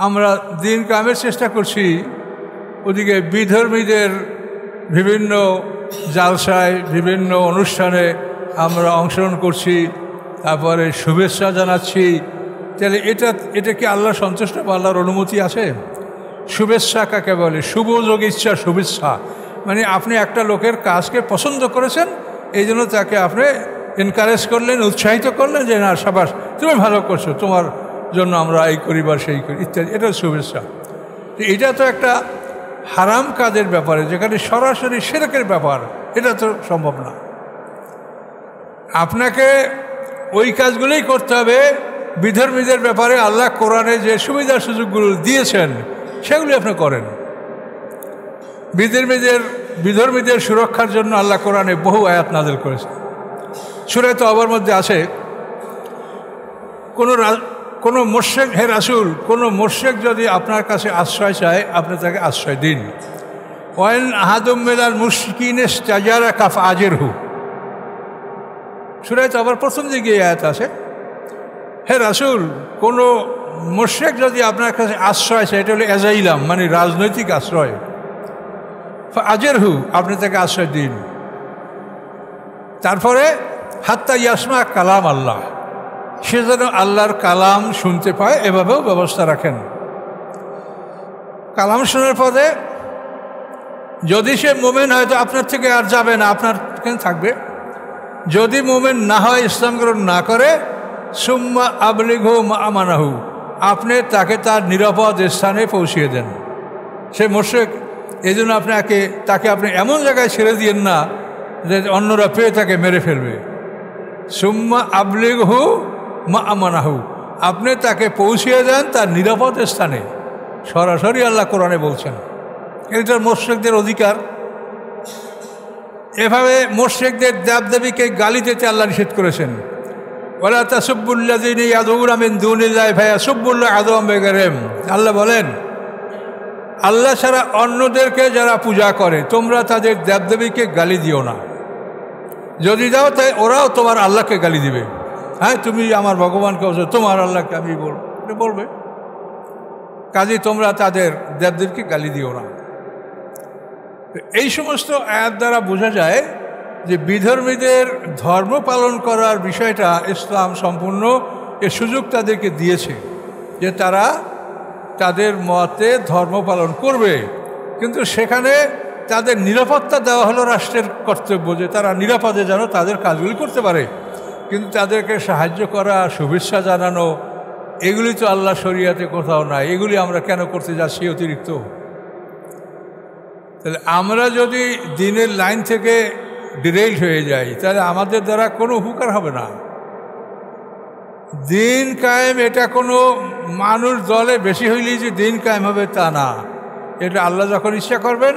আমরা দিন কায়েমের চেষ্টা করছি, ওদিকে বিধর্মীদের বিভিন্ন জালসায় বিভিন্ন অনুষ্ঠানে আমরা অংশগ্রহণ করছি, তারপরে শুভেচ্ছা জানাচ্ছি। তাহলে এটা কি আল্লাহ সন্তুষ্ট বা আল্লাহর অনুমতি আছে? শুভেচ্ছা কাকে বলে? শুভযোগ ইচ্ছা শুভেচ্ছা, মানে আপনি একটা লোকের কাজকে পছন্দ করেছেন, এই জন্য তাকে আপনি এনকারেজ করলেন, উৎসাহিত করলেন যে না সাবাস তুমি ভালো করছো, তোমার জন্য আমরা এই করি বা সেই করি ইত্যাদি, এটা শুভেচ্ছা। এটা তো একটা হারাম কাজের ব্যাপারে, যেখানে সরাসরি শিরকের ব্যাপার, এটা তো সম্ভব না। আপনাকে ওই কাজগুলোই করতে হবে। বিধর্মীদের ব্যাপারে আল্লাহ কোরআনে যে সুবিধা সুযোগগুলো দিয়েছেন সেগুলি আপনি করেন। বিধর্মীদের সুরক্ষার জন্য আল্লাহ কোরআনে বহু আয়াত নাযিল করেছেন। সূরা তওবার মধ্যে আছে, কোনো মুশরিক, হে রাসূল, কোনো মুশরিক যদি আপনার কাছে আশ্রয় চায় আপনি তাকে আশ্রয় দিন। ওয়াইন আহাদুম মিনাল মুশরিকিনা ইসতাজারাকা ফাআজিরহু। সূরা তওবার প্রথম দিকে আয়াত আছে, হে রাসূল, কোনো মুশরিক যদি আপনার কাছে আশ্রয় চায়, এটা হলো এজাইলাম, মানে রাজনৈতিক আশ্রয়, ফাআজিরহু, আপনি তাকে আশ্রয় দিন। তারপরে হাত্তা ইয়াসমা কালাম আল্লাহ, সে যেন আল্লাহর কালাম শুনতে পায়, এভাবেও ব্যবস্থা রাখেন। কালাম শোনার পরে যদি সে মোমেন হয় তো আপনার থেকে আর যাবে না, আপনার কেন থাকবে। যদি মোমেন না হয়, ইসলাম গ্রহণ না করে, সুম্মা আবলিগহু মা আমানাহু, আপনি তাকে তার নিরাপদ স্থানে পৌঁছিয়ে দেন। সে মুশরিক, এই জন্য তাকে আপনি এমন জায়গায় ছেড়ে দিয়েন না যে অন্যরা পেয়ে তাকে মেরে ফেলবে। সুম্মা আবলিগহু মা আমানাহু, আপনি তাকে পৌঁছিয়ে দেন তার নিরাপদ স্থানে। সরাসরি আল্লাহ কোরআনে বলছেন, এটা মুশরিকদের অধিকার। এভাবে মুশরিকদের দেবদেবীকে গালি দিতে আল্লাহ নিষেধ করেছেন। ওয়ালা তাসুব্বুল্লাযীনা ইয়াদউনা মিন দুনিল্লাহি ফায়াসুব্বুল্লাহ আদওয়াম বিগাইরিহিম। আল্লাহ বলেন, আল্লাহ ছাড়া অন্যদেরকে যারা পূজা করে তোমরা তাদের দেবদেবীকে গালি দিও না। যদি দাও তাই ওরাও তোমার আল্লাহকে গালি দিবে। হ্যাঁ, তুমি আমার ভগবানকে বলছো, তোমার আল্লাহকে আমি বলবে। কাজে তোমরা তাদের দেবদেবীকে গালি দিও না। এই সমস্ত আয়াত দ্বারা বোঝা যায় যে বিধর্মীদের ধর্ম পালন করার বিষয়টা ইসলাম সম্পূর্ণ এর সুযোগ তাদেরকে দিয়েছে, যে তারা তাদের মতে ধর্ম পালন করবে, কিন্তু সেখানে তাদের নিরাপত্তা দেওয়া হলো রাষ্ট্রের কর্তব্য, যে তারা নিরাপদে যেন তাদের কাজগুলি করতে পারে। কিন্তু তাদেরকে সাহায্য করা, শুভেচ্ছা জানানো, এগুলি তো আল্লাহ শরিয়াতে কোথাও নাই। এগুলি আমরা কেন করতে যাচ্ছি অতিরিক্ত? তাহলে আমরা যদি দিনের লাইন থেকে ডিরেইল হয়ে যাই তাহলে আমাদের দ্বারা কোনো উপকার হবে না। দিন কায়েম এটা কোনো মানুষ দলে বেশি হইলেই যে দিন কায়েম হবে তা না। এটা আল্লাহ যখন ইচ্ছা করবেন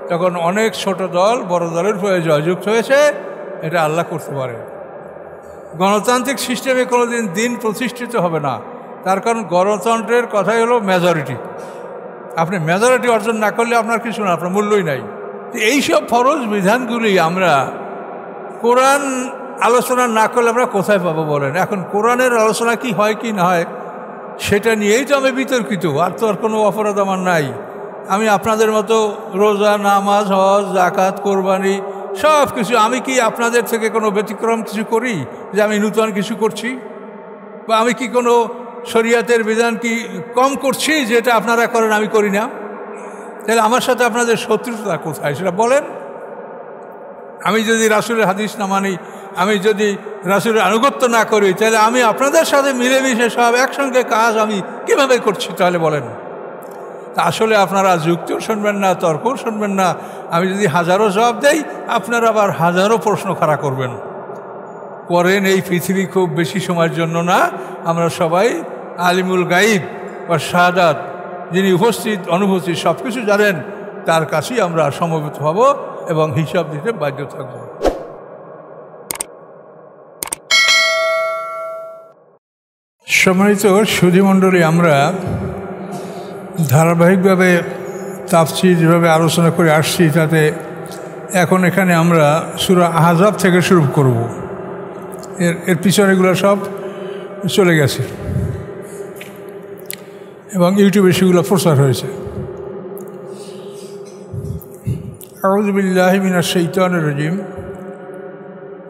তখন অনেক ছোট দল বড় দলের উপরে জয়যুক্ত হয়েছে, এটা আল্লাহ করতে পারে। গণতান্ত্রিক সিস্টেমে কোনোদিন দিন প্রতিষ্ঠিত হবে না, তার কারণ গণতন্ত্রের কথাই হলো মেজরিটি। আপনি মেজরিটি অর্জন না করলে আপনার কিছু না, আপনার মূল্যই নাই। এইসব ফরজ বিধানগুলি আমরা কোরআন আলোচনা না করলে আমরা কোথায় পাবো বলেন? এখন কোরআনের আলোচনা কি হয় কি না হয় সেটা নিয়েই তো আমি বিতর্কিত, আর তো আর কোনো অপরাধ আমার নাই। আমি আপনাদের মতো রোজা, নামাজ, হজ, জাকাত, কোরবানি সব কিছু, আমি কি আপনাদের থেকে কোনো ব্যতিক্রম কিছু করি যে আমি নূতন কিছু করছি? বা আমি কি কোনো শরিয়াতের বিধান কি কম করছি যেটা আপনারা করেন আমি করি না? তাহলে আমার সাথে আপনাদের শত্রুতা কোথায় সেটা বলেন। আমি যদি রাসূলের হাদিস না মানি, আমি যদি রাসূলের আনুগত্য না করি, তাহলে আমি আপনাদের সাথে মিলেমিশে সব একসঙ্গে কাজ আমি কীভাবে করছি তাহলে বলেন? তা আসলে আপনারা যুক্তিও শুনবেন না, তর্কও শুনবেন না। আমি যদি হাজারো জবাব দেই আপনারা আবার হাজারো প্রশ্ন খাড়া করবেন। করেন এই পৃথিবী খুব বেশি সময়ের জন্য না। আমরা সবাই আলিমুল গাইব বা শাহাদাত, যিনি উপস্থিত অনুপস্থিত সব কিছু জানেন, তার কাছেই আমরা সমবেত হব এবং হিসাব দিতে বাধ্য থাকব। সম্মানিত সুধীমণ্ডলী, আমরা ধারাবাহিকভাবে তাফসীর যেভাবে আলোচনা করে আসছি, তাতে এখন এখানে আমরা সূরা আহজাব থেকে শুরু করব। এর পিছনেগুলো সব চলে গেছে। এবং ইউটিউবে সেগুলো প্রচার হয়েছে। আউযু বিল্লাহি মিনাশ শাইতানির রাজিম,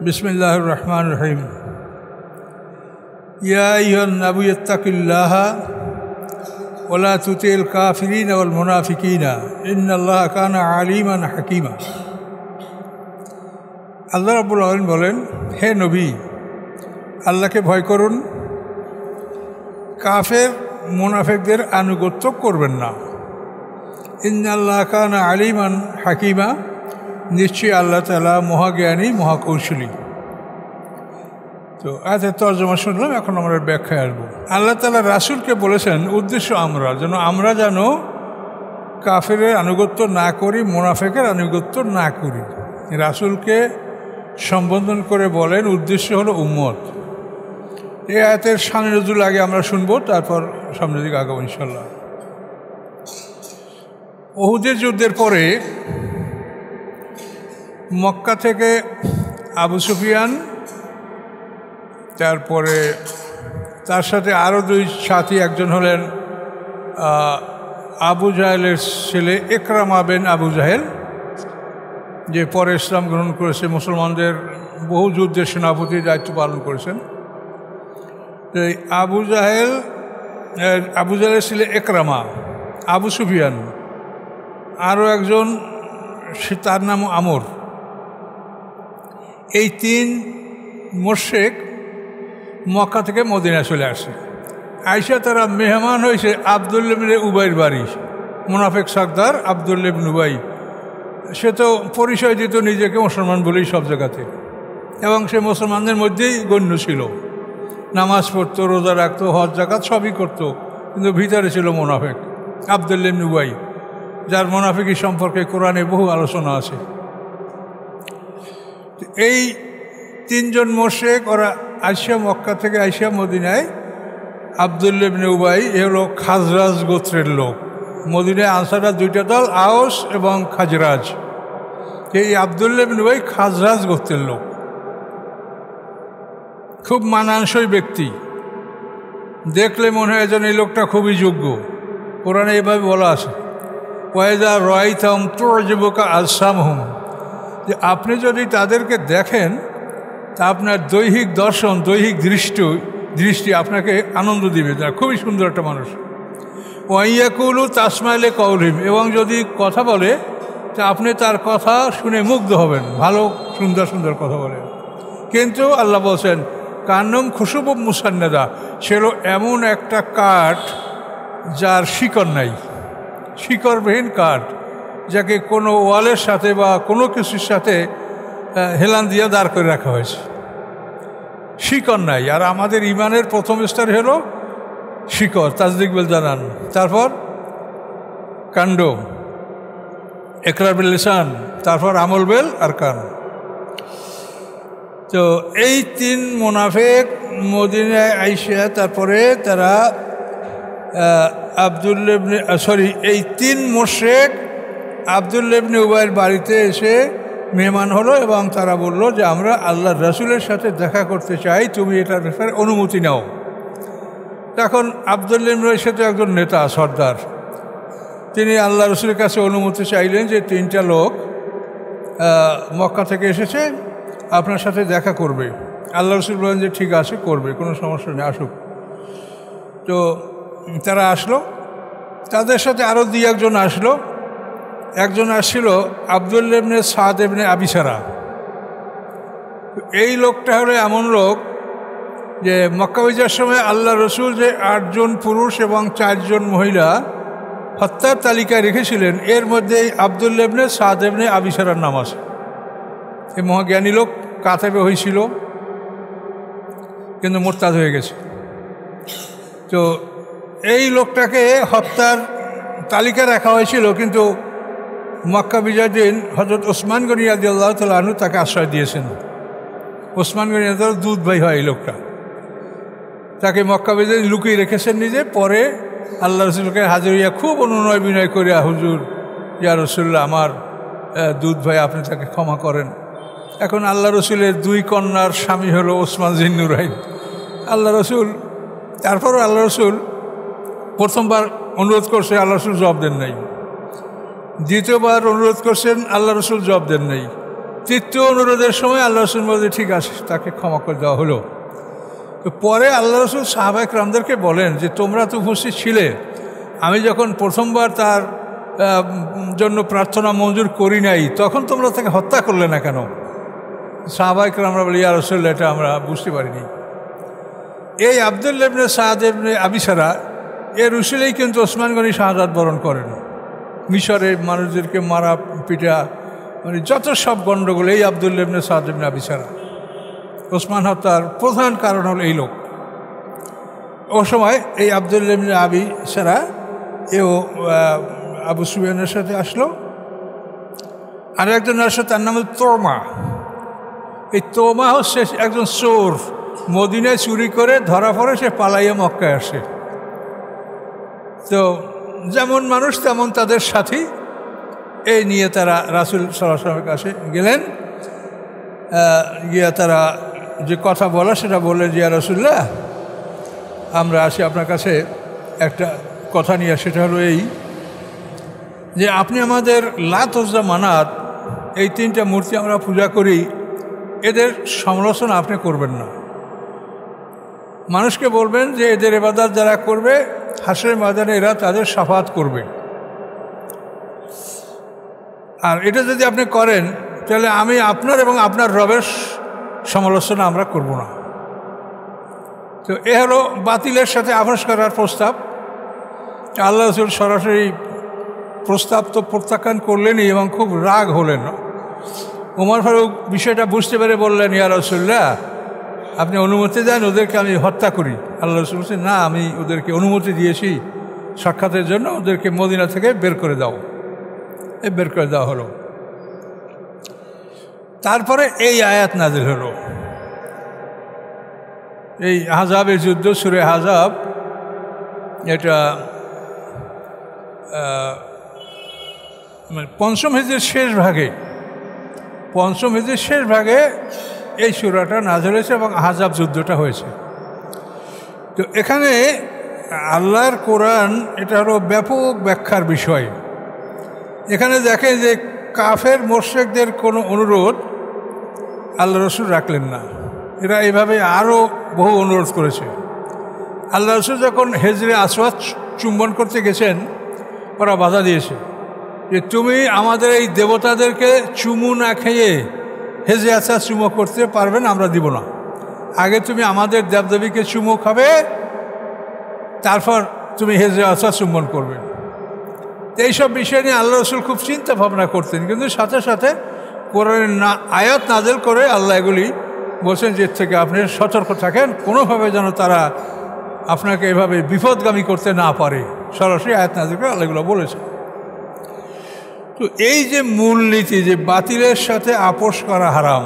বিসমিল্লাহির রহমানির রহিম। ইয়া আইয়ুহান নাবিয়্যু ইত্তাকিল্লাহা ওয়া লা তুতিল কাফিরিনা ওয়াল মুনাফিকিনা ইন্নাল্লাহা কানা আলিমান হাকীমা। আল্লাহ রাব্বুল আলামিন বলেন, হে নবী, আল্লাহকে ভয় করুন, কাফের মুনাফিকদের আনুগত্য করবেন না। ইন্নাল্লাহা কানা আলিমান হাকীমা, নিশ্চয়ই আল্লাহ তাআলা মহাজ্ঞানী মহাকৌশলী। তো আয়াতের তর্জমা শুনলাম, এখন আমরা ব্যাখ্যায় আসবো। আল্লাহ তাআলা রাসূলকে বলেছেন, উদ্দেশ্য আমরা যেন কাফেরের আনুগত্য না করি, মুনাফিকের আনুগত্য না করি। রাসূলকে সম্বোধন করে বলেন, উদ্দেশ্য হলো উম্মত। এই আয়াতের শান নজুল আগে আমরা শুনবো, তারপর সামনের দিকে আগাবো ইনশাল্লাহ। উহুদের যুদ্ধের পরে মক্কা থেকে আবু সুফিয়ান, তারপরে তার সাথে আরও দুই সাথী, একজন হলেন আবু জাহেলের ছেলে ইকরামা বিন আবু জাহেল, যে পরে ইসলাম গ্রহণ করেছে, মুসলমানদের বহু যুদ্ধের সেনাপতির দায়িত্ব পালন করেছেন। আবু জাহেলের ছেলে ইকরামা, আবু সুফিয়ান, আরও একজন, তার নাম আমর। এই তিন মুশরিক মক্কা থেকে মদিনা চলে আসে। আইসা তারা মেহমান হয়েছে আব্দুল্লাহ ইবনে উবাইয়ের বাড়ি। মুনাফিক সর্দার আব্দুল্লাহ ইবনে উবাই, সে তো পরিচয় দিত নিজেকে মুসলমান বলেই সব জায়গাতে, এবং সে মুসলমানদের মধ্যেই গণ্য ছিল। নামাজ পড়তো, রোজা রাখতো, হজ জাকাত সবই করতো, কিন্তু ভিতরে ছিল মুনাফিক আব্দুল্লাহ ইবনে উবাই, যার মুনাফিকি সম্পর্কে কোরআনে বহু আলোচনা আছে। এই তিনজন মুশরিক ওরা আইসা মক্কা থেকে আইসা মদিনায়, আব্দুল্লাহ ইবনে উবাই এ হলো খাজরাজ গোত্রের লোক। মদিনায় আনসাররা দুইটা দল, আওস এবং খাজরাজ। এই আব্দুল্লাহ ইবনে উবাই খাজরাজ গোত্রের লোক, খুব মানানসই ব্যক্তি, দেখলে মনে হয় যেন এই লোকটা খুবই যোগ্য। কোরআনে এভাবে বলা আছে, ওয়াইদা রাআইতাহুম তু'জিবুকা আজসামুহুম, যে আপনি যদি তাদেরকে দেখেন তা আপনার দৈহিক দর্শন, দৈহিক দৃষ্টি আপনাকে আনন্দ দিবে। তারা খুবই সুন্দর একটা মানুষ। ওয়াইয়াকুলু তাসমাইলে কওলিহিম, এবং যদি কথা বলে তা আপনি তার কথা শুনে মুগ্ধ হবেন, ভালো সুন্দর সুন্দর কথা বলে। কিন্তু আল্লাহ বলছেন, কান্নম খুশুব মুসান্নাদা, সেগুলো এমন একটা কাঠ যার শিকড় নাই, শিকড়বিহীন কাঠ, যাকে কোনো ওয়ালের সাথে বা কোনো কিছুর সাথে হেলান দিয়ে দাঁড় করে রাখা হয়েছে, শিকড় নাই। আর আমাদের ইমানের প্রথম স্তর হলো শিকড়, তাসদিক বিল জানান, তারপর কাণ্ড, ইকরার বিল লিসান, তারপর আমল বিল আরকান। তো এই তিন মুনাফিক মদিনায় আইসা তারপরে তারা এই তিন মুশরিক আব্দুল্লাহ ইবনে উবাইয়ের বাড়িতে এসে মেহমান হলো, এবং তারা বলল যে আমরা আল্লাহর রাসূলের সাথে দেখা করতে চাই, তুমি এটার ব্যাপারে অনুমতি নাও। তখন আব্দুল্লাহ ইবনে উবাই সাথে একজন নেতা সর্দার, তিনি আল্লাহ রাসূলের কাছে অনুমতি চাইলেন যে তিনটা লোক মক্কা থেকে এসেছে, আপনার সাথে দেখা করবে। আল্লাহ রাসূল বলেন যে ঠিক আছে, করবে, কোনো সমস্যা নেই, আসুক। তো তারা আসলো, তাদের সাথে আরও দুই একজন আসলো। একজন আসছিল আব্দুল্লাহ ইবনে সাদ ইবনে আবিসারা। এই লোকটা হলো এমন লোক যে মক্কা বিজয়ের সময় আল্লাহ রসুল যে 8 জন পুরুষ এবং 4 জন মহিলা হত্যার তালিকায় রেখেছিলেন, এর মধ্যে আব্দুল্লাহ ইবনে সাদ ইবনে আবিসারার নাম আছে। এই মহাজ্ঞানী লোক কাতেবে হয়েছিল, কিন্তু মোরতাদ হয়ে গেছে। তো এই লোকটাকে হত্যার তালিকা রাখা হয়েছিল, কিন্তু মক্কা বিজয়ের দিন হযরত ওসমান গনি রাদিয়াল্লাহু তাআলা আনহু তাকে আশ্রয় দিয়েছেন। ওসমান গনি রাদিয়াল্লাহু দুধ ভাই হয় এই লোকটা, তাকে মক্কা বিজয়ে লুকিয়ে রেখেছেন নিজে। পরে আল্লাহ রসুলকে হাজির হইয়া খুব অনুনয় বিনয় করিয়া, হুজুর ইয়া রাসূলুল্লাহ, আমার দুধ ভাই, আপনি তাকে ক্ষমা করেন। এখন আল্লাহ রসুলের 2 কন্যার স্বামী হলো ওসমান জিন্নুরাইন। আল্লাহ রসুল, তারপরও আল্লাহ রসুল প্রথমবার অনুরোধ করছে, আল্লাহ রসুল জবাব দেন নাই। দ্বিতীয়বার অনুরোধ করছেন, আল্লাহ রসুল জবাব দেন নাই। তৃতীয় অনুরোধের সময় আল্লাহ রসুল বলতে ঠিক আছে, তাকে ক্ষমা করে দেওয়া হলো। তো পরে আল্লাহ রসুল সাহাবায়ে কেরামদেরকে বলেন যে তোমরা তো উপস্থিত ছিলে, আমি যখন প্রথমবার তার জন্য প্রার্থনা মঞ্জুর করি নাই, তখন তোমরা তাকে হত্যা করলে না কেন? সাহাবায়ে কেরামরা বলি, ইয়া রাসূলুল্লাহ, এটা আমরা বুঝতে পারিনি। এই আব্দুল্লাহ ইবনে সাদ ইবনে আবিসারা এর উসিলেই কিন্তু ওসমান গনি শাহাদাত বরণ করেন। মিশরে মানুষদেরকে মারা পিটা, মানে যত সব গণ্ডগোল এই আব্দুল্লাহ ইবনে সাদ ইবনে আবিসারা। ওসমান হত্যার প্রধান কারণ হলো এই লোক। ও সময় এই আব্দুল্লাহ ইবনে আবিসারা এও আবু সুফিয়ানের সাথে আসলো। আর একজন আসলো, তার নাম হল তোমা। এই তোমা হচ্ছে একজন চোর, মদিনায় চুরি করে ধরা পড়ে সে পালাইয়া মক্কায় আসে। তো যেমন মানুষ তেমন তাদের সাথী, এই নিয়ে তারা রাসূল সাল্লাল্লাহু আলাইহি ওয়াসাল্লামের কাছে গেলেন। গিয়া তারা যে কথা বলা সেটা বললেন যে, ইয়া রাসূলুল্লাহ, আমরা আসি আপনার কাছে একটা কথা নিয়ে। সেটা হলো এই যে আপনি আমাদের লাত উজ্জা মানাত এই তিনটা মূর্তি আমরা পূজা করি, এদের সমালোচনা আপনি করবেন না। মানুষকে বলবেন যে এদের ইবাদত যারা করবে হাশরের ময়দানে এরা তাদের শাফাত করবে। আর এটা যদি আপনি করেন তাহলে আমি আপনার এবং আপনার রবের সমালোচনা আমরা করব না। তো এ হলো বাতিলের সাথে আপোষ করার প্রস্তাব। আল্লাহ রাসূল সরাসরি প্রস্তাব তো প্রত্যাখ্যান করলেনই এবং খুব রাগ হলেন। ওমর ফারুক বিষয়টা বুঝতে পেরে বললেন, ইয়া রাসূলুল্লাহ, আপনি অনুমতি দেন ওদেরকে আমি হত্যা করি। আল্লাহ রাসূল বলছেন, না, আমি ওদেরকে অনুমতি দিয়েছি সাক্ষাতের জন্য, ওদেরকে মদিনা থেকে বের করে দাও। বের করে দেওয়া হলো। তারপরে এই আয়াত নাজিল হলো, এই আহজাবের যুদ্ধ, সূরা আহজাব। এটা পঞ্চম হিজরির শেষ ভাগে এই সূরাটা নাযিল হয়েছে এবং আহজাব যুদ্ধটা হয়েছে। তো এখানে আল্লাহর কোরআন এটা হলো ব্যাপক ব্যাখ্যার বিষয়। এখানে দেখে যে কাফের মুশরিকদের কোনো অনুরোধ আল্লাহ রসুল রাখলেন না। এরা এইভাবে আরও বহু অনুরোধ করেছে। আল্লাহ রসুল যখন হেজরে আসওয়াদ চুম্বন করতে গেছেন, ওরা বাধা দিয়েছে যে তুমি আমাদের এই দেবতাদেরকে চুমু না খেয়ে হেজরে আসওয়াদ চুমো করতে পারবে না, আমরা দিব না। আগে তুমি আমাদের দেবদেবীকে চুমো খাবে, তারপর তুমি হেজরে আসওয়াদ চুম্বন করবে। এইসব বিষয় নিয়ে আল্লাহ রসুল খুব চিন্তা ভাবনা করতেন, কিন্তু সাথে সাথে কোরআনের আয়াত নাযিল করে আল্লাহ এগুলি বলছেন যে থেকে আপনি সতর্ক থাকেন, কোনোভাবে যেন তারা আপনাকে এভাবে বিপদগামী করতে না পারে। সরাসরি আয়াত নাযিল করে আল্লাহ এগুলো বলেছে। তো এই যে মূলনীতি যে বাতিলের সাথে আপোষ করা হারাম,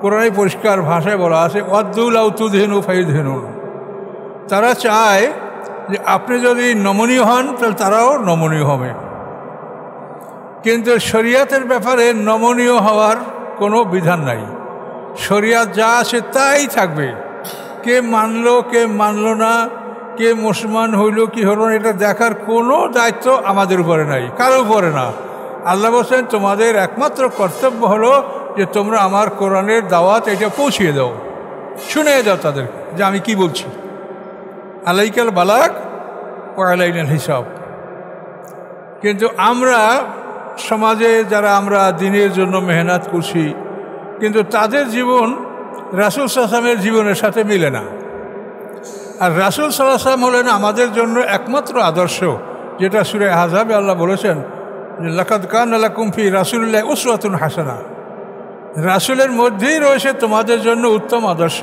কোরআনে পরিষ্কার ভাষায় বলা আছে, ওয়াদ্দু লাউ তুদহিনু ফায়ুদহিনুন। তারা চায় যে আপনি যদি নমনীয় হন তাহলে তারাও নমনীয় হবে। কিন্তু শরিয়াতের ব্যাপারে নমনীয় হওয়ার কোনো বিধান নাই। শরিয়াত যা আছে তাই থাকবে। কে মানলো কে মানলো না, কে মুসলমান হইল কি হলো না, এটা দেখার কোনো দায়িত্ব আমাদের উপরে নাই, কারো উপরে না। আল্লাহ বলছেন তোমাদের একমাত্র কর্তব্য হলো যে তোমরা আমার কোরআনের দাওয়াত এটা পৌঁছিয়ে দাও, শুনে দাও তাদের যে আমি কি বলছি। আলাইকাল বালাগ ও আলাইনাল হিসাব। কিন্তু আমরা সমাজে যারা আমরা দিনের জন্য মেহনত করছি, কিন্তু তাদের জীবন রাসূল সাল্লাল্লাহু আলাইহি ওয়াসাল্লামের জীবনের সাথে মিলে না। আর রাসূল সাল্লাল্লাহু আলাইহি ওয়াসাল্লাম হলেন আমাদের জন্য একমাত্র আদর্শ, যেটা সূরা আহজাবে আল্লাহ বলেছেন যে লাকাদ কানা লাকুম ফি রাসূলিল্লাহি উসওয়াতুন হাসানাহ। রাসূলের মধ্যেই রয়েছে তোমাদের জন্য উত্তম আদর্শ।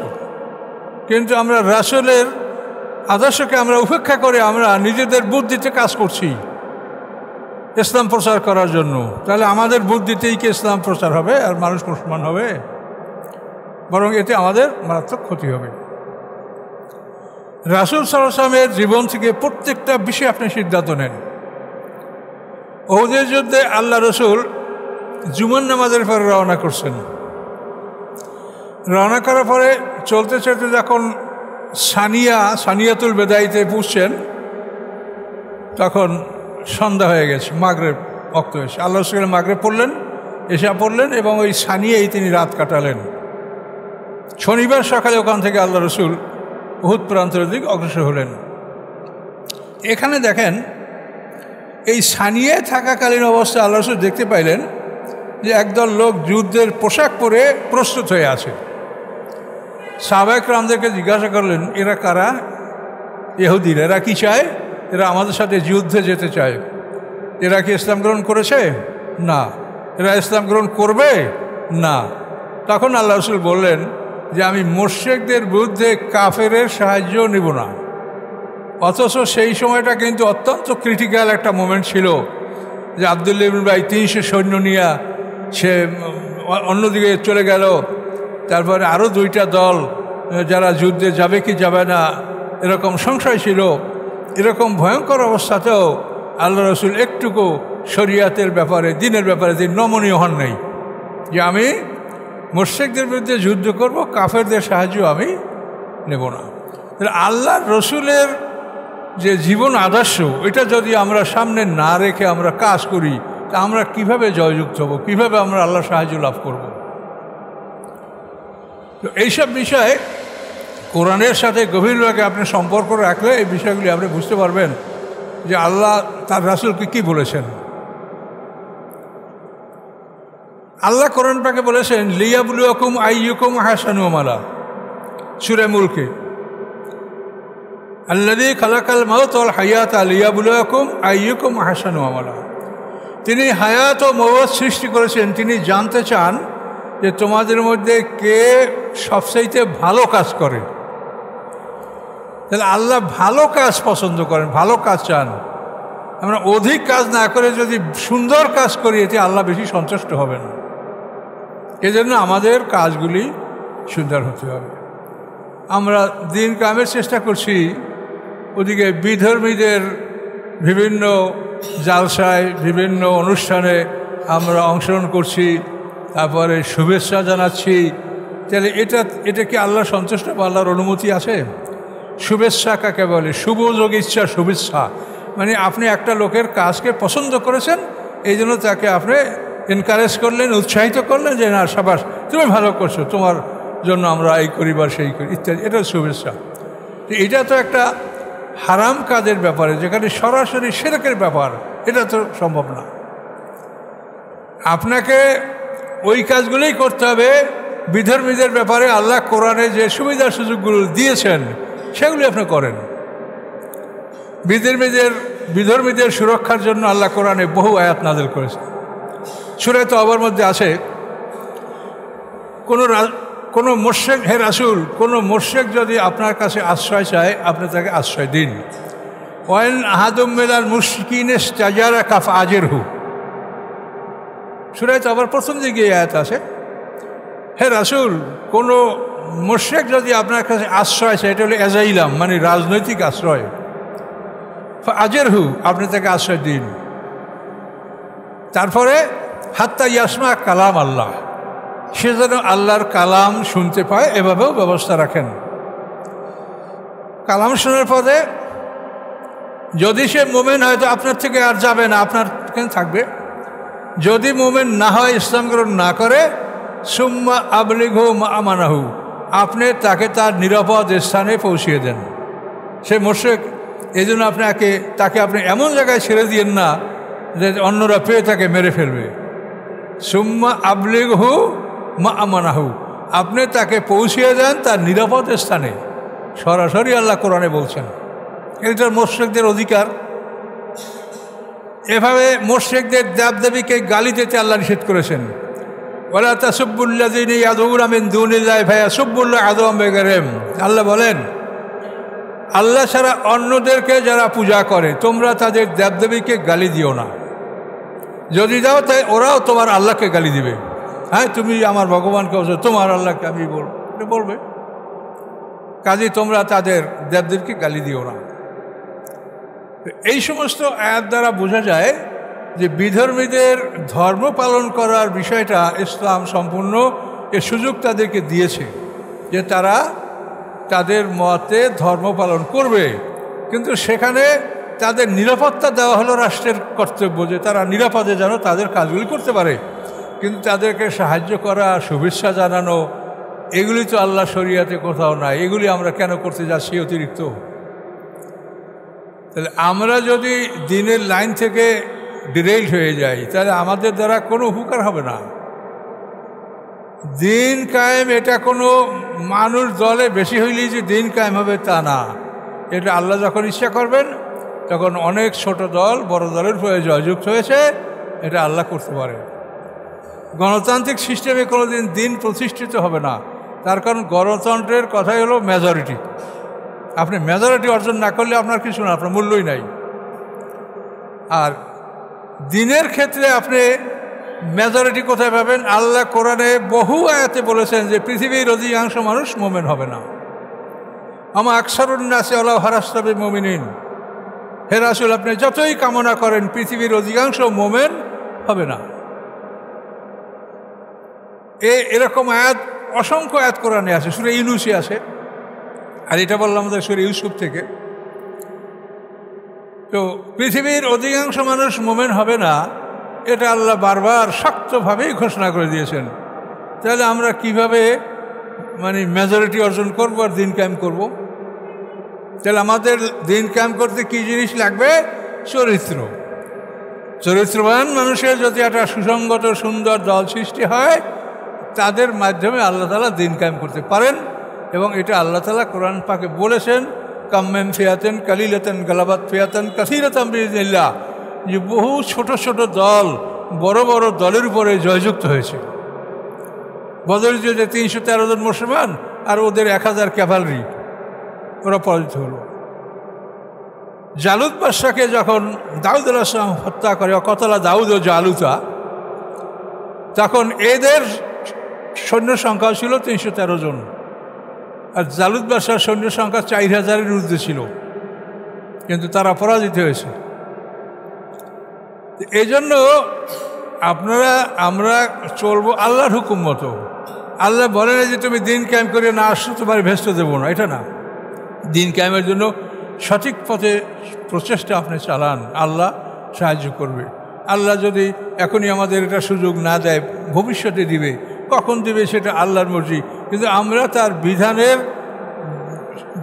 কিন্তু আমরা রাসূলের আদর্শকে আমরা উপেক্ষা করে আমরা নিজেদের বুদ্ধিতে কাজ করছি ইসলাম প্রচার করার জন্য। তাহলে আমাদের বুদ্ধিতেই কি ইসলাম প্রচার হবে আর মানুষ মুসলমান হবে? বরং এতে আমাদের মারাত্মক ক্ষতি হবে। রাসূল সাল্লাল্লাহু আলাইহি ওয়াসাল্লামের জীবন থেকে প্রত্যেকটা বিষয়ে আপনি সিদ্ধান্ত নেন। উহুদের যুদ্ধে আল্লাহ রসুল জুমার নামাজের পরে রওনা করছেন। রওনা করার পরে চলতে চলতে যখন সানিয়াতুল বেদাইতে পৌঁছছেন, তখন সন্ধ্যা হয়ে গেছে, মাগরিব ওয়াক্ত হয়েছে। আল্লাহ রাসূল মাগরিব পড়লেন, এশা পড়লেন এবং ওই সানিয়েই তিনি রাত কাটালেন। শনিবার সকালে ওখান থেকে আল্লাহ রাসূল উহুদ প্রান্তরের দিকে অগ্রসর হলেন। এখানে দেখেন, এই সানিয়ে থাকাকালীন অবস্থায় আল্লাহ রাসূল দেখতে পাইলেন যে একদল লোক যুদ্ধের পোশাক পরে প্রস্তুত হয়ে আছে। সাহাবায়ে কেরামদেরকে জিজ্ঞাসা করলেন, এরা কারা? ইহুদিরা। এরা কি চায়? এরা আমাদের সাথে যুদ্ধে যেতে চায়। এরা কি ইসলাম গ্রহণ করেছে? না। এরা ইসলাম গ্রহণ করবে? না। তখন আল্লাহ রাসূল বললেন যে আমি মুশরিকদের বিরুদ্ধে কাফেরের সাহায্য নিব না। অথচ সেই সময়টা কিন্তু অত্যন্ত ক্রিটিক্যাল একটা মোমেন্ট ছিল যে আব্দুল্লাহ ইবনে উবাই 300 সৈন্য নিয়ে সে অন্যদিকে চলে গেল। তারপরে আরও 2টা দল যারা যুদ্ধে যাবে কি যাবে না এরকম সংশয় ছিল। এরকম ভয়ঙ্কর অবস্থাতেও আল্লাহ রাসূল একটুকু শরিয়াতের ব্যাপারে, দিনের ব্যাপারে তিনি নমনীয় হন নাই যে আমি মুশরিকদের বিরুদ্ধে যুদ্ধ করব, কাফেরদের সাহায্য আমি নেব না। আল্লাহ রসুলের যে জীবন আদর্শ, এটা যদি আমরা সামনে না রেখে আমরা কাজ করি, তা আমরা কিভাবে জয়যুক্ত হব, কিভাবে আমরা আল্লাহর সাহায্য লাভ করব? তো এইসব বিষয়ে কোরআনের সাথে গভীরভাবে আপনি সম্পর্ক রাখলে এই বিষয়গুলি আপনি বুঝতে পারবেন যে আল্লাহ তার রাসূলকে কি বলেছেন। আল্লাহ কোরআন পাকে বলেছেন, লিয়াবলুয়াকুম আইয়ুকুম আহসানু আমালা, সূরা মুলকে, আল্লাযী খালাকাল মাউতা ওয়াল হায়াতা লিয়াবলুয়াকুম আইয়ুকুম আহসানু আমালা। তিনি হায়াত ও মওত সৃষ্টি করেছেন, তিনি জানতে চান যে তোমাদের মধ্যে কে সবচাইতে ভালো কাজ করে। তাহলে আল্লাহ ভালো কাজ পছন্দ করেন, ভালো কাজ চান। আমরা অধিক কাজ না করে যদি সুন্দর কাজ করি, এতে আল্লাহ বেশি সন্তুষ্ট হবেন। এজন্য আমাদের কাজগুলি সুন্দর হতে হবে। আমরা দিন কামের চেষ্টা করছি, ওদিকে বিধর্মীদের বিভিন্ন জালসায়, বিভিন্ন অনুষ্ঠানে আমরা অংশগ্রহণ করছি, তারপরে শুভেচ্ছা জানাচ্ছি। তাহলে এটা কি আল্লাহ সন্তুষ্ট বা আল্লাহর অনুমতি আছে? শুভেচ্ছা কাকে বলে? শুভযোগ ইচ্ছা শুভেচ্ছা, মানে আপনি একটা লোকের কাজকে পছন্দ করেছেন, এই জন্য তাকে আপনি এনকারেজ করলেন, উৎসাহিত করলেন যে না সাবাস, তুমি ভালো করছো, তোমার জন্য আমরা এই করি বা সেই করি ইত্যাদি। এটা শুভেচ্ছা। এটা তো একটা হারাম কাজের ব্যাপারে, যেখানে সরাসরি শিরকের ব্যাপার, এটা তো সম্ভব না। আপনাকে ওই কাজগুলোই করতে হবে। বিধর্মীদের ব্যাপারে আল্লাহ কোরআনে যে সুবিধা সুযোগগুলো দিয়েছেন সেগুলি আপনি করেন। বিধর্মীদের সুরক্ষার জন্য আল্লাহ কোরআনে বহু আয়াত নাযিল করেছেন। সূরা তওবার মধ্যে আছে, কোনো মুশরিক, হে রাসূল, কোনো মুশরিক যদি আপনার কাছে আশ্রয় চায়, আপনি তাকে আশ্রয় দিন। ওয়াইন আহাদুম মিনাল মুশরিকিনা ইসতাজারাকা ফাআজিরহু। সূরা তওবার প্রথম দিকে আয়াত আছে, হে রাসূল, কোনো মুশরিক যদি আপনার কাছে আশ্রয় চায়, এটা হলো এজাইলাম, মানে রাজনৈতিক আশ্রয়, ফাআজিরহু, আপনি তাকে আশ্রয় দিন। তারপরে হাত্তা ইয়াসমা কালাম আল্লাহ, সে যেন আল্লাহর কালাম শুনতে পায়, এভাবেও ব্যবস্থা রাখেন। কালাম শোনার পরে যদি সে মোমেন হয় তো আপনার থেকে আর যাবে না, আপনার কেন থাকবে। যদি মোমেন না হয়, ইসলাম গ্রহণ না করে, সুম্মা আবলিগহু মা আমানাহু, আপনি তাকে তার নিরাপদ স্থানে পৌঁছিয়ে দেন। সে মুশরিক, এই জন্য তাকে আপনি এমন জায়গায় ছেড়ে দিয়েন না যে অন্যরা পেয়ে তাকে মেরে ফেলবে। সুম্মা আবলিগহু মা আমানাহু, আপনি তাকে পৌঁছিয়ে দেন তার নিরাপদ স্থানে। সরাসরি আল্লাহ কোরআনে বলছেন, এটা মুশরিকদের অধিকার। এভাবে মুশরিকদের দেবদেবীকে গালি দিতে আল্লাহ নিষেধ করেছেন। ওয়ালা তাসুব্বুল্লাযীনা ইয়াদউনা মিন দুনিল্লাহি ফায়াসুব্বুল্লাহ আদওয়াম বিগাইরিহিম। আল্লাহ বলেন, আল্লাহ ছাড়া অন্যদেরকে যারা পূজা করে, তোমরা তাদের দেবদেবীকে গালি দিও না। যদি দাও, তাই ওরাও তোমার আল্লাহকে গালি দিবে। হ্যাঁ, তুমি আমার ভগবানকে বলছো, তোমার আল্লাহকে আমি বলবে। কাজে তোমরা তাদের দেবদেবীকে গালি দিও না। এই সমস্ত আয়াত দ্বারা বোঝা যায় যে বিধর্মীদের ধর্ম পালন করার বিষয়টা ইসলাম সম্পূর্ণ এর সুযোগ তাদেরকে দিয়েছে, যে তারা তাদের মতে ধর্ম পালন করবে, কিন্তু সেখানে তাদের নিরাপত্তা দেওয়া হলো রাষ্ট্রের কর্তব্য, যে তারা নিরাপদে যেন তাদের কাজগুলি করতে পারে। কিন্তু তাদেরকে সাহায্য করা, শুভেচ্ছা জানানো, এগুলি তো আল্লাহ শরিয়াতে কোথাও নাই। এগুলি আমরা কেন করতে যাচ্ছি অতিরিক্ত? তাহলে আমরা যদি দিনের লাইন থেকে ডিরেইল হয়ে যাই, তাহলে আমাদের দ্বারা কোনো উপকার হবে না। দিন কায়েম এটা কোনো মানুষ দলে বেশি হইলেই যে দিন কায়েম হবে তা না। এটা আল্লাহ যখন ইচ্ছা করবেন তখন অনেক ছোট দল বড় দলের হয়ে জয়যুক্ত হয়েছে, এটা আল্লাহ করতে পারে। গণতান্ত্রিক সিস্টেমে কোনোদিন দিন প্রতিষ্ঠিত হবে না, তার কারণ গণতন্ত্রের কথাই হলো মেজরিটি। আপনি মেজরিটি অর্জন না করলে আপনার কিছু না, আপনার মূল্যই নাই। আর দিনের ক্ষেত্রে আপনি মেজরিটি কোথায় পাবেন? আল্লাহ কোরআনে বহু আয়াতে বলেছেন যে পৃথিবীর অধিকাংশ মানুষ মোমেন হবে না। আমা আকসারুন্নাসি আল্লাহ হারাস্তাবে মুমিনিন। হে রাসূল, আপনি যতই কামনা করেন পৃথিবীর অধিকাংশ মোমেন হবে না। এরকম আয়াত অসংখ্য আয়াত কোরআনে আছে, সূরা ইউনূসে আছে। আর এটা বললাম আমাদের সূরা ইউসুফ থেকে। তো পৃথিবীর অধিকাংশ মানুষ মোমেন হবে না, এটা আল্লাহ বারবার শক্তভাবেই ঘোষণা করে দিয়েছেন। তাহলে আমরা কিভাবে মেজরিটি অর্জন করব আর দিন কায়েম করব? তাহলে আমাদের দিন কায়েম করতে কি জিনিস লাগবে? চরিত্রবান মানুষের যদি একটা সুসংগত সুন্দর দল সৃষ্টি হয়, তাদের মাধ্যমে আল্লাহ তাআলা দিন কায়েম করতে পারেন। এবং এটা আল্লাহ তাআলা কোরআন পাকে বলেছেন, কাম্মিন ফিয়াতিন কালিলাতিন গালাবাত ফিয়াতান কাসীরাতান বিইযনিল্লাহ, যে বহু ছোট ছোট দল বড় বড় দলের উপরে জয়যুক্ত হয়েছে। বদর যুদ্ধে 313 জন মুসলমান আর ওদের 1000 ক্যাভালরি, ওরা পরাজিত হলো। জালুত বাদশাকে যখন দাউদ আলাইহিস সালাম হত্যা করে, কতলা দাউদ ও জালুতা, তখন এদের সৈন্য সংখ্যা ছিল 313 জন, আর জালুত বাদশার সৈন্য সংখ্যা 4000-এর ঊর্ধ্বে ছিল, কিন্তু তারা পরাজিত হয়েছে। এই জন্য আমরা চলবো আল্লাহর হুকুম মতো। আল্লাহ বলে না যে তুমি দিন কায়েম করে না আসছো তোমার ভেস্ত দেবো না, এটা না। দিন কায়েমের জন্য সঠিক পথে প্রচেষ্টা আপনি চালান, আল্লাহ সাহায্য করবে। আল্লাহ যদি এখনই আমাদের এটা সুযোগ না দেয়, ভবিষ্যতে দিবে। কখন দিবে সেটা আল্লাহর মর্জি, কিন্তু আমরা তার বিধানের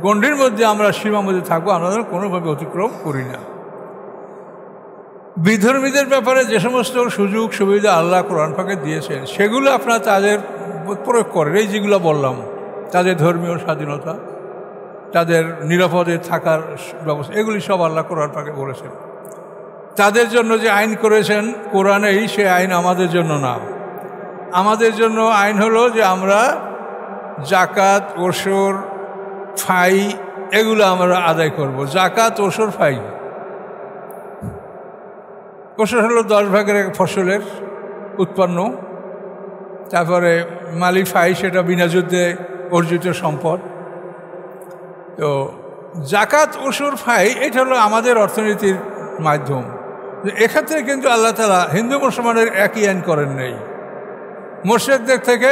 গণ্ডির মধ্যে আমরা সীমার মধ্যে থাকবো, আমরা কোনোভাবে অতিক্রম করি না। বিধর্মীদের ব্যাপারে যে সমস্ত সুযোগ সুবিধা আল্লাহ কোরআন পাকে দিয়েছেন, সেগুলো আপনারা তাদের প্রয়োগ করেন। এই যেগুলো বললাম, তাদের ধর্মীয় স্বাধীনতা, তাদের নিরাপদে থাকার ব্যবস্থা, এগুলি সব আল্লাহ কোরআন পাকে বলেছেন। তাদের জন্য যে আইন করেছেন কোরআনেই, সে আইন আমাদের জন্য না। আমাদের জন্য আইন হলো যে আমরা জাকাত, ওসর, ফাই এগুলো আমরা আদায় করব। জাকাত, ওসর, ফাই। ওসর হলো 10 ভাগের 1 ফসলের উৎপন্ন। তারপরে মালি ফাই, সেটা বিনা যুদ্ধে অর্জিত সম্পদ। তো জাকাত, ওসর, ফাই এটা হলো আমাদের অর্থনীতির মাধ্যম। এক্ষেত্রে কিন্তু আল্লাহ তাআলা হিন্দু মুসলমানের একই আইন করেন নেই। মোরশেদদের থেকে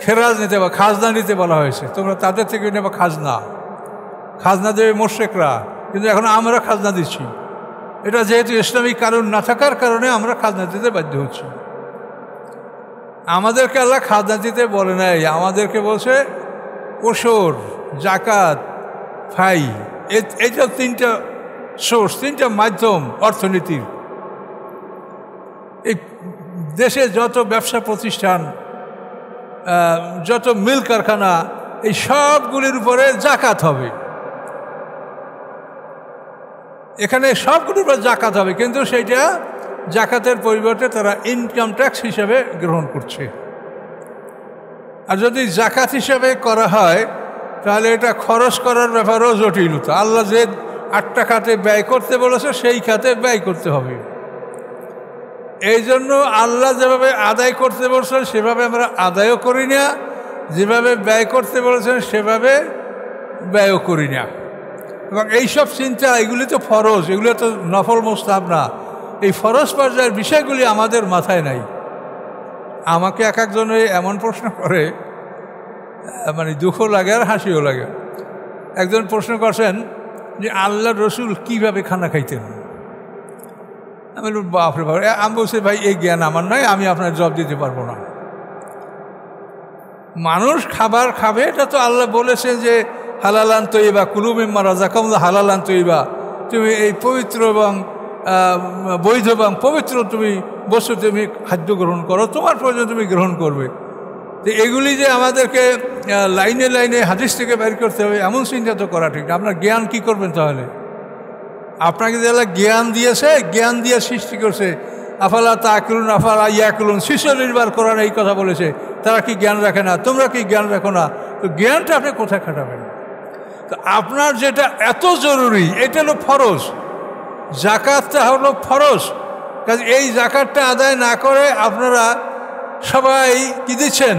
খেরাজ নিতে বা খাজনা নিতে বলা হয়েছে, তোমরা তাদের থেকে নেবা খাজনা। খাজনা দেবে মোরশেকরা, কিন্তু এখন আমরা খাজনা দিচ্ছি। এটা যেহেতু ইসলামিক কানুন না থাকার কারণে আমরা খাজনা দিতে বাধ্য হচ্ছি। আমাদেরকে আল্লাহ খাজনা দিতে বলে নাই, আমাদেরকে বলছে ওসর, জাকাত, ফাই। এইটা 3টা সোর্স, 3টা মাধ্যম অর্থনীতির। এই দেশে যত ব্যবসা প্রতিষ্ঠান, যত মিল কারখানা, এই সবগুলির উপরে জাকাত হবে। এখানে সবগুলির উপরে জাকাত হবে, কিন্তু সেইটা জাকাতের পরিবর্তে তারা ইনকাম ট্যাক্স হিসেবে গ্রহণ করছে। আর যদি জাকাত হিসেবে করা হয়, তাহলে এটা খরচ করার ব্যাপারেও জটিলতা। আল্লাহ যে 8টা খাতে ব্যয় করতে বলেছে, সেই খাতে ব্যয় করতে হবে। এই জন্য আল্লাহ যেভাবে আদায় করতে বলছেন সেভাবে আমরা আদায়ও করি না, যেভাবে ব্যয় করতে বলেছেন সেভাবে ব্যয়ও করি না। এবং এইসব চিন্তা, এগুলি তো ফরজ, এগুলো তো নফল মুস্তাহাব না। এই ফরজ পর্যায়ের বিষয়গুলি আমাদের মাথায় নাই। আমাকে একজনে এমন প্রশ্ন করে, দুঃখ লাগে আর হাসিও লাগে। একজন প্রশ্ন করছেন যে আল্লাহ রসুল কীভাবে খানা খাইতেন। আমি বললাম বাপরে বাপ। আমি বলছি ভাই এই জ্ঞান আমার নয়, আমি আপনার জবাব দিতে পারবো না। মানুষ খাবার খাবে এটা তো আল্লাহ বলেছেন যে হালালান তৈবা কুলু মিম্মা রাযাকাকুমুল্লাহ হালালান তৈবা, তুমি এই পবিত্র এবং বৈধ এবং পবিত্র তুমি বস্তু তুমি খাদ্য গ্রহণ করো, তোমার প্রয়োজন তুমি গ্রহণ করবে। তো এগুলি যে আমাদেরকে লাইনে লাইনে হাদিস থেকে বের করতে হবে এমন চিন্তা তো করা ঠিক না। আপনার জ্ঞান কি করবেন তাহলে? আপনাকে যারা জ্ঞান দিয়েছে, জ্ঞান দিয়ে সৃষ্টি করছে, আফালা তাকুলুন আফালা ইয়াকুলুন, শিশু নির্বার কোরআন এই কথা বলেছে, তারা কি জ্ঞান রাখে না? তোমরা কি জ্ঞান রাখো না? তো জ্ঞানটা আপনি কোথায় খাটাবেন? তো আপনার যেটা এত জরুরি এটা হলো ফরজ, জাকাতটা হলো ফরজ। কাজে এই জাকাতটা আদায় না করে আপনারা সবাই কি দিচ্ছেন?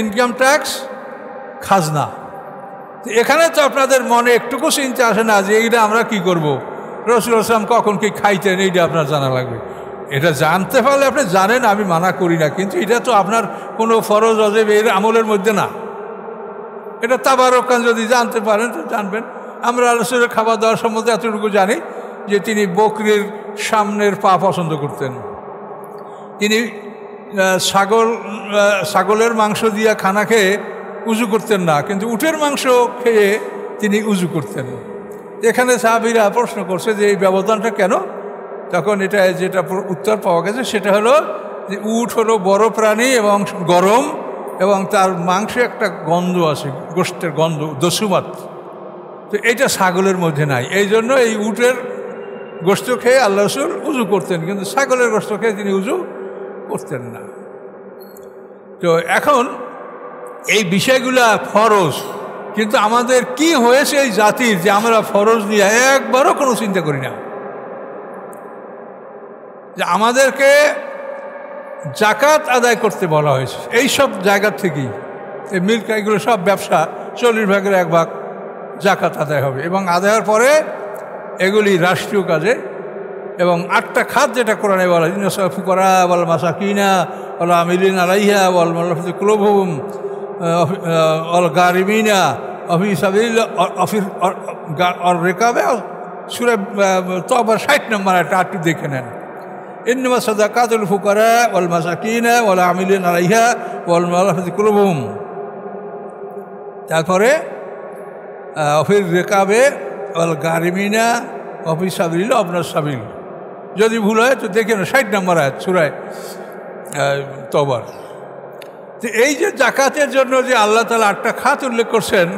ইনকাম ট্যাক্স, খাজনা। এখানে তো আপনাদের মনে একটুকু চিন্তা আসে না যে এইটা আমরা কি করব। রাসূল আসলাম কখন কি খাইতেন এইটা আপনার জানা লাগবে। এটা জানতে পারলে আপনি জানেন, আমি মানা করি না, কিন্তু এটা তো আপনার কোনো ফরজ অজেব এর আমলের মধ্যে না। এটা তাবারকান যদি জানতে পারেন তো জানবেন। আমরা রাসূলের খাবার দাবার সম্বন্ধে এতটুকু জানি যে তিনি বকরির সামনের পা পছন্দ করতেন, তিনি ছাগলের মাংস দিয়ে খানা খেয়ে উজু করতেন না, কিন্তু উটের মাংস খেয়ে তিনি উজু করতেন। এখানে সাহাবীরা প্রশ্ন করছে যে এই ব্যবধানটা কেন? তখন এটা যেটা উত্তর পাওয়া গেছে সেটা হলো যে উট হলো বড় প্রাণী এবং গরম, এবং তার মাংসে একটা গন্ধ আছে, গোশতের গন্ধ, দস্যুমাত। তো এইটা ছাগলের মধ্যে নাই, এই জন্য এই উটের গোশত খেয়ে আল্লাহ রাসূল উজু করতেন, কিন্তু ছাগলের গোশত খেয়ে তিনি উজু করতেন না। তো এখন এই বিষয়গুলা ফরজ, কিন্তু আমাদের কি হয়েছে এই জাতির যে আমরা ফরজ নিয়ে একবারও কোনো চিন্তা করি না। যে আমাদেরকে জাকাত আদায় করতে বলা হয়েছে এই সব জায়গা থেকেই, এই মিল্ক এগুলো সব ব্যবসা 40 ভাগের 1 ভাগ জাকাত আদায় হবে, এবং আদায়ের পরে এগুলি রাষ্ট্রীয় কাজে। এবং 8টা খাত যেটা কোরআনে বলা হয়, ফুকারা ওয়াল মাসাকিনা ওয়াল আমিলিন আলাইহা ওয়াল মুআল্লাফাতি কুলুবুহুম ওয়াল গারিমিনা ফি সাবিলিল্লাহ ওয়াল রিকাবে, সূরা তাওবার 60 নম্বর আয়াতটা একটু দেখে নেন। ইন্নামা সাদাকাতুল ফুকারা ওয়াল মাসাকিনা ওয়াল আমিলিন আলাইহা ওয়াল মুআল্লাফাতি কুলুবুহুম, তারপরে ফির রিকাবে ওয়াল গারিমিনা ফি সাবিলিল্লাহ ওয়াবনাস সাবিল। যদি ভুল হয় তো দেখে না 60 নম্বর আয়াত সূরা তাওবার। তো এই যে জাকাতের জন্য যে আল্লাহ তাআলা 8টা খাত উল্লেখ করছেন,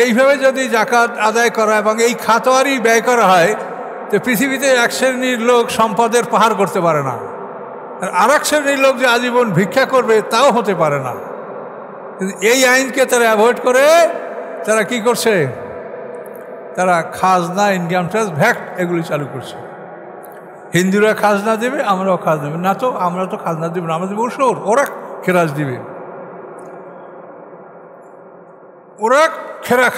এইভাবে যদি জাকাত আদায় করা এবং এই খাতওয়ারি ব্যয় করা হয়, তো পৃথিবীতে এক শ্রেণীর লোক সম্পদের পাহাড় করতে পারে না, আর এক শ্রেণীর লোক যে আজীবন ভিক্ষা করবে তাও হতে পারে না। কিন্তু এই আইনকে তারা অ্যাভয়েড করে তারা কি করছে? তারা খাজনা, ইনকাম ট্যাক্স, ভ্যাট এগুলি চালু করছে। হিন্দুরা খাজনা দেবে, আমরাও খাজনা দেবে না, তো আমরা তো খাজনা দেব না, আমরা দেবো ওসর, ওরা খেরাজ দিবে, ওরা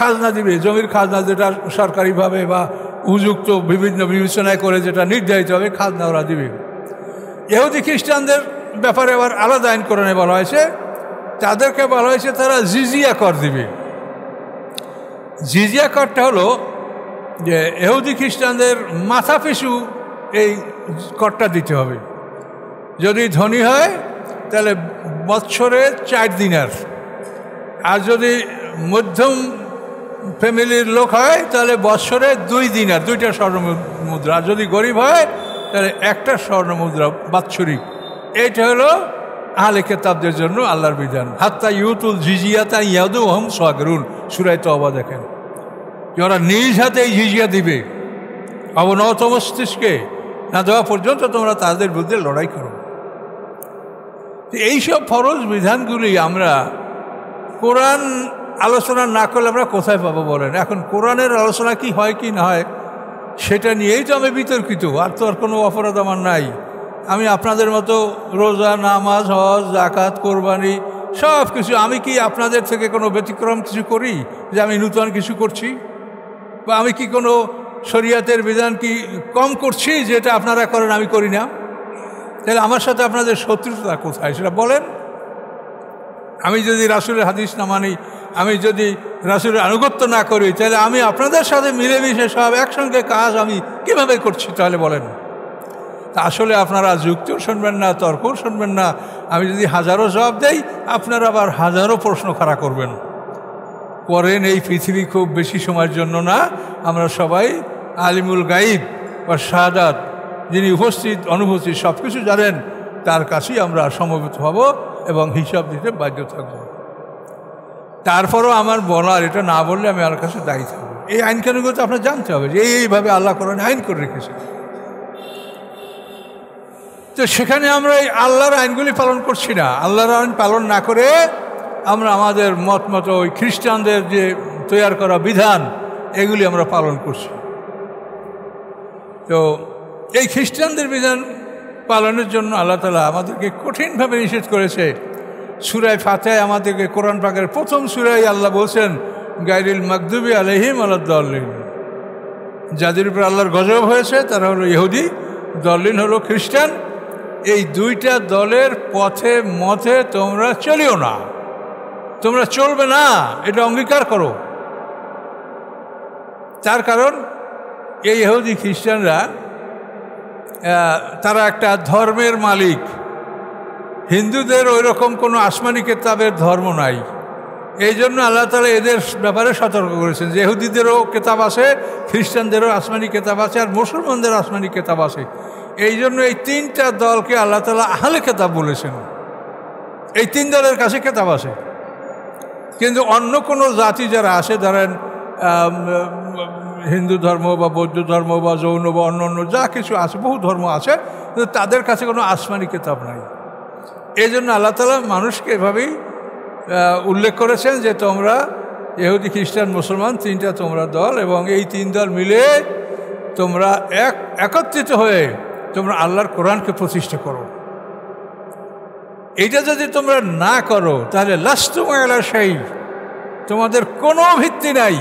খাজনা দিবে, জমির খাজনা যেটা সরকারিভাবে বা উপযুক্ত বিভিন্ন বিবেচনায় করে যেটা নির্ধারিত হবে খাজনা ওরা দিবে। ইহুদি খ্রিস্টানদের ব্যাপারে আবার আলাদা আইন কোরআনে বলা হয়েছে, তাদেরকে বলা হয়েছে তারা জিজিয়া কর দিবে। জিজিয়া করটা হলো যে ইহুদি খ্রিস্টানদের মাথা পিছু এই করটা দিতে হবে। যদি ধনী হয় তাহলে বৎসরে 4 দিনার, আর যদি মধ্যম ফ্যামিলির লোক হয় তাহলে বৎসরে 2 দিনার, 2টা স্বর্ণ মুদ্রা, আর যদি গরিব হয় তাহলে 1টা স্বর্ণ মুদ্রা বাৎসরিক। এইটা হলো আহলে কিতাবদের জন্য আল্লাহর বিধান। হাত্তা ইউতুল জিজিয়াতা ইয়াদুহুম সাগিরুন, সূরা তাওবা দেখেন, ওরা নিজ হাতে এই জিজিয়া দিবে, অবনত মস্তিষ্কে না দেওয়া পর্যন্ত তোমরা তাদের বিরুদ্ধে লড়াই করো। এইসব ফরজ বিধানগুলি আমরা কোরআন আলোচনা না করলে আমরা কোথায় পাবো বলেন? এখন কোরআনের আলোচনা কি হয় কি না হয় সেটা নিয়েই তো আমি বিতর্কিত, আর তো আর কোনো অপরাধ আমার নাই। আমি আপনাদের মতো রোজা, নামাজ, হজ, জাকাত, কোরবানি সব কিছু, আমি কি আপনাদের থেকে কোনো ব্যতিক্রম কিছু করি যে আমি নূতন কিছু করছি? বা আমি কি কোনো শরীয়তের বিধান কি কম করছি যেটা আপনারা করেন আমি করি না? তাহলে আমার সাথে আপনাদের শত্রুতা কোথায় সেটা বলেন। আমি যদি রাসূলের হাদিস না মানি, আমি যদি রাসূলের আনুগত্য না করি, তাহলে আমি আপনাদের সাথে মিলেমিশে সব একসঙ্গে কাজ আমি কীভাবে করছি তাহলে বলেন? তা আসলে আপনারা যুক্তিও শুনবেন না, তর্কও শুনবেন না। আমি যদি হাজারো জবাব দেই, আপনারা আবার হাজারো প্রশ্ন খাড়া করবেন। করেন এই পৃথিবী খুব বেশি সময়ের জন্য না, আমরা সবাই আলিমুল গাইব বা শাহাদাত, যিনি উপস্থিত অনুভূতি সব কিছু জানেন, তার কাছেই আমরা সমবেত হব এবং হিসাব দিতে বাধ্য থাকব। তারপরও আমার বলার, এটা না বললে আমি আল্লাহর কাছে দায়ী থাকবো। এই আইন কানুনগুলো তো আপনার জানতে হবে যে এইভাবে আল্লাহ কোরআনে আইন করে রেখেছে। তো সেখানে আমরা এই আল্লাহর আইনগুলি পালন করছি না। আল্লাহর আইন পালন না করে আমরা আমাদের মত মতো ওই খ্রিস্টানদের যে তৈরি করা বিধান, এগুলি আমরা পালন করছি। তো এই খ্রিস্টানদের বিধান পালনের জন্য আল্লাহ তাআলা আমাদেরকে কঠিনভাবে নিষেধ করেছে। সূরা ফাতিহায় আমাদেরকে, কোরআন পাকের প্রথম সূরায় আল্লাহ বলছেন গায়রিল মাগদুবি আলাইহিম ওয়ালাদ-দাল্লিন, যাদের উপর আল্লাহর গজব হয়েছে তারা হলো ইহুদি, দল্লিন হলো খ্রিস্টান। এই দুইটা দলের পথে মতে তোমরা চলিও না, তোমরা চলবে না, এটা অঙ্গীকার করো। তার কারণ এই ইহুদি খ্রিস্টানরা তারা একটা ধর্মের মালিক। হিন্দুদের ওই রকম কোনো আসমানি কেতাবের ধর্ম নাই। এই জন্য আল্লাহ তাআলা এদের ব্যাপারে সতর্ক করেছেন যে ইহুদিদেরও কেতাব আছে, খ্রিস্টানদেরও আসমানি কেতাব আছে, আর মুসলমানদের আসমানি কেতাব আছে। এই জন্য এই তিনটা দলকে আল্লাহ তাআলা আহলে কেতাব বলেছেন। এই তিন দলের কাছে কেতাব আছে। কিন্তু অন্য কোনো জাতি যারা আছে, ধরেন হিন্দু ধর্ম বা বৌদ্ধ ধর্ম বা জৈন বা অন্য অন্য যা কিছু আছে, বহু ধর্ম আছে, কিন্তু তাদের কাছে কোনো আসমানি কেতাব নাই। এই জন্য আল্লাহ তাআলা মানুষকে এভাবেই উল্লেখ করেছেন যে তোমরা ইহুদি খ্রিস্টান মুসলমান তিনটা তোমরা দল, এবং এই তিন দল মিলে তোমরা একত্রিত হয়ে তোমরা আল্লাহর কোরআনকে প্রতিষ্ঠা করো। এইটা যদি তোমরা না করো তাহলে লাস্তুম আলা শাই, তোমাদের কোনো ভিত্তি নাই।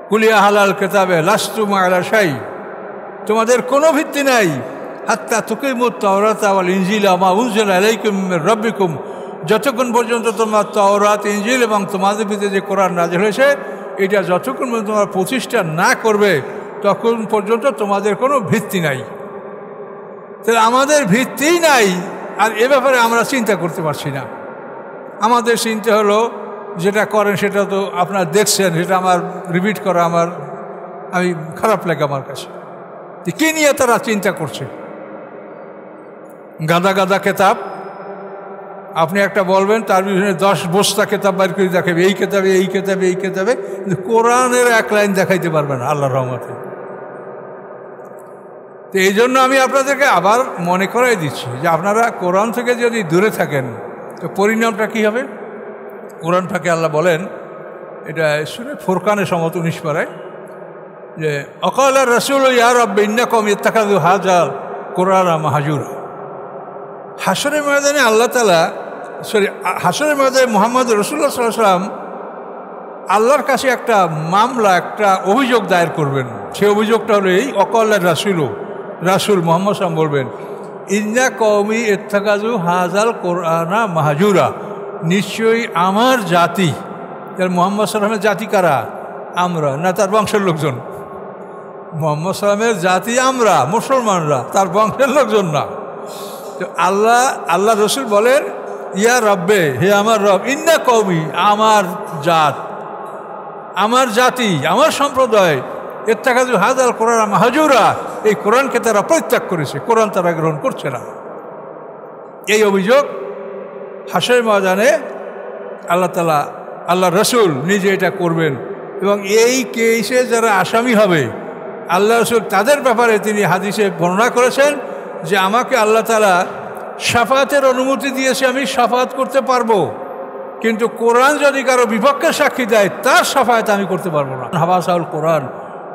কুলিয়া হালাল কেতাবে লাস্তুম আলা শাই, তোমাদের কোনো ভিত্তি নাই। হাত্তা তুকিমুত তাওরাতা ওয়াল ইনজিলা মা উনজিলা আলাইকুম মির রাব্বিকুম, যতক্ষণ পর্যন্ত তোমরা তাওরাত, ইনজিল এবং তোমাদের ভিতরে যে কোরআন নাযিল হয়েছে এটা যতক্ষণ পর্যন্ত তোমরা প্রতিষ্ঠা না করবে, তখন পর্যন্ত তোমাদের কোনো ভিত্তি নাই। তাহলে আমাদের ভিত্তিই নাই, আর এ ব্যাপারে আমরা চিন্তা করতে পারছি না। আমাদের চিন্তা হলো যেটা করেন সেটা তো আপনারা দেখছেন, সেটা আমার রিপিট করা আমি খারাপ লাগে আমার কাছে। কী নিয়ে তারা চিন্তা করছে? গাদা গাদা কেতাব, আপনি একটা বলবেন তার বিভিন্ন 10 বস্তা কেতাব বাইর করে দেখাবে, এই কেতাবে এই কেতাবে এই কেতাবে, কিন্তু কোরআনের এক লাইন দেখাইতে পারবেন আল্লাহর রহমতে। তো এই জন্য আমি আপনাদেরকে আবার মনে করাই দিচ্ছি যে আপনারা কোরআন থেকে যদি দূরে থাকেন তো পরিণামটা কী হবে? কোরআন থেকে আল্লাহ বলেন, এটা সূরা ফুরকানের সম্ভবত 19 পারায়, যে অকালা রাসূল ইয়া রাব্বি ইন্নাকুম ইত্তাখাযু হাযাল কুরআনা মাহজুরা। হাশরের ময়দানে আল্লাহ তাআলা, হাশরের ময়দানে মুহাম্মদ রাসূলুল্লাহ সাল্লাল্লাহু আলাইহি ওয়াসাল্লাম আল্লাহর কাছে একটা মামলা, একটা অভিযোগ দায়ের করবেন। সেই অভিযোগটা হলো এই, অকালা রাসূল মুহাম্মদ সাল্লাল্লাহু আলাইহি ওয়াসাল্লাম বলবেন, ইন্না কওমি ইত্তাখাযু হাযাল কুরআনা মাহজুরা, নিশ্চয়ই আমার জাতি, তার মুহাম্মদ সাল্লামের জাতি কারা? আমরা, না তার বংশের লোকজন। মুহাম্মদ সাল্লামের জাতি আমরা মুসলমানরা, তার বংশের লোকজন না। তো আল্লাহ রসুল বলেন, ইয়া রব্বে, হে আমার রব, ইন্না কওমি, আমার জাত, আমার জাতি, আমার সম্প্রদায়, ইত্তাখাযু হাযাল কুরআনা মাহজুরা, এই কোরআনকে তারা পরিত্যাগ করেছে, কোরআন তারা গ্রহণ করছে না। এই অভিযোগ হাশরের ময়দানে আল্লাহ তাআলা, আল্লাহ রসুল নিজে এটা করবেন, এবং এই কেসে যারা আসামি হবে আল্লাহ রসুল তাদের ব্যাপারে তিনি হাদিসে বর্ণনা করেছেন যে আমাকে আল্লাহ তাআলা শাফাতের অনুমতি দিয়েছে, আমি শাফাত করতে পারবো, কিন্তু কোরআন যদি কারো বিপক্ষে সাক্ষী দেয় তার শাফাত আমি করতে পারবো না। হাবাসাউল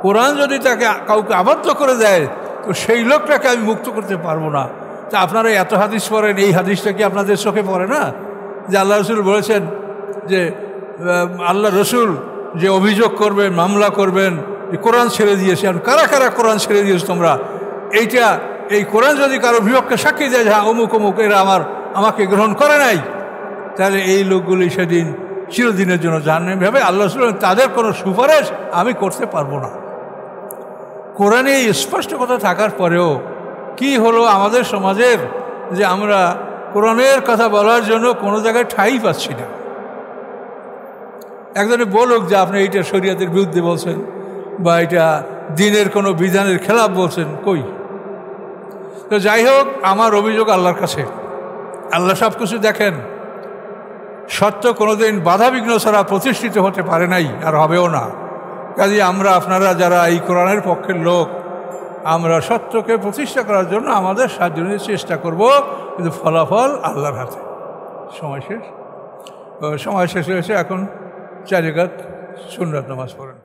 কোরআন যদি তাকে কাউকে আবদ্ধ করে দেয় তো সেই লোকটাকে আমি মুক্ত করতে পারবো না। তা আপনারা এত হাদিস পড়েন, এই হাদিসটা কি আপনাদের চোখে পড়ে না যে আল্লাহ রসুল বলেছেন যে আল্লাহ রসুল যে অভিযোগ করবেন, মামলা করবেন, কোরআন ছেড়ে দিয়েছে। কারা কারা কোরআন ছেড়ে দিয়েছে তোমরা? এই কোরআন যদি কারো বিপক্ষে সাক্ষী দেয়, হ্যাঁ অমুক অমুক এরা আমাকে গ্রহণ করে নাই, তাহলে এই লোকগুলি সেদিন চিরদিনের জন্য জাহান্নামী হবে। আল্লাহ বললেন তাদের কোনো সুপারিশ আমি করতে পারবো না। কোরআনে এই স্পষ্ট কথা থাকার পরেও কি হলো আমাদের সমাজের, যে আমরা কোরআনের কথা বলার জন্য কোনো জায়গায় ঠাঁই পাচ্ছি না। একজনে বলুক যে আপনি এইটা শরীয়তের বিরুদ্ধে বলছেন বা এটা দিনের কোনো বিধানের খেলাফ বলছেন, কই? তো যাই হোক, আমার অভিযোগ আল্লাহর কাছে, আল্লাহ সব কিছু দেখেন। সত্য কোনোদিন বাধাবিঘ্ন ছাড়া প্রতিষ্ঠিত হতে পারে নাই, আর হবেও না। কাজে আমরা, আপনারা যারা এই কোরআনের পক্ষের লোক, আমরা সত্যকে প্রতিষ্ঠা করার জন্য আমাদের সাহায্য নিয়ে চেষ্টা করব, কিন্তু ফলাফল আল্লাহর হাতে। সময় শেষ হয়েছে। এখন 4 রাকাত সুন্নাত নামাজ পড়েন।